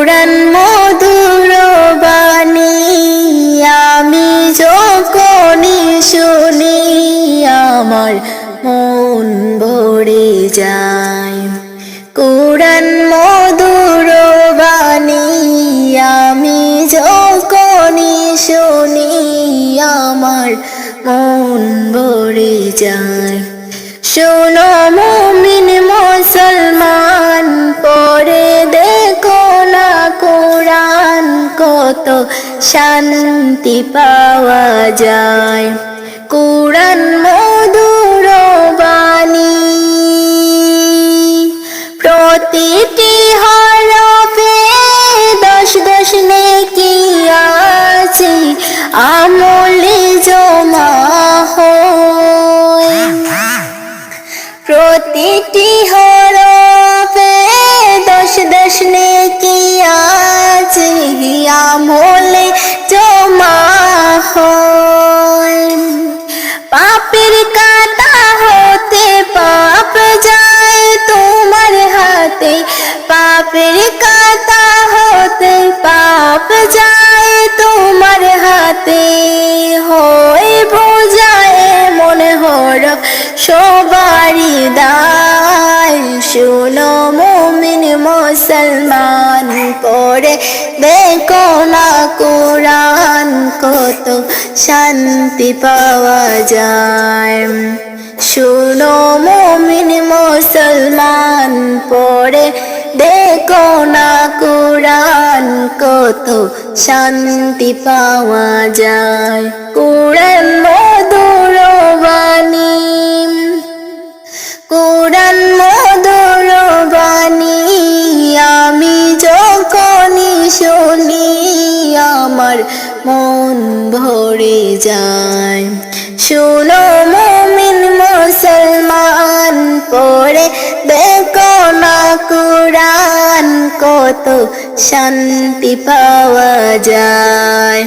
কোরআন মধুর বাণী আমি যখনই শুনি আমার মন ভরে যায়। কোরআন মধুর বাণী আমি যখনই শুনি আমার মন ভরে যায়। শোনো মুমিন মুসলমান পড়ে দেখো না কোরআন কত শান্তি পাওয়া যায়। কোরআন মধুর বাণী প্রতিটি হরফে দশ দশ নেকি আছে আমলে জমা হয়। প্রতিটি হরফে দশ দশ নেকি আছে আমলে জমা হয়। পাপের কাঁটা হতে পাপ যায় তোমার হাতে, পাপের কাঁটা হতে পাপ যায় তোমার হাতে। হয় বোঝায় মনে হরফ সবারই দায়। শোনো মুমিন মুসলমান পড়ে দেখো না কোরআন কত শান্তি পাওয়া যায়। শোনো মুমিন মুসলমান পড়ে দেখো না কোরআন কত শান্তি পাওয়া যায়। কোরআন মধুর বাণী, কোরআন মধুর বাণী আমি যখনই শুনি আমার মন ভরে যায়। শোনো মুমিন মুসলমান পড়ে দেখো না কোরআন কত শান্তি পাওয়া যায়।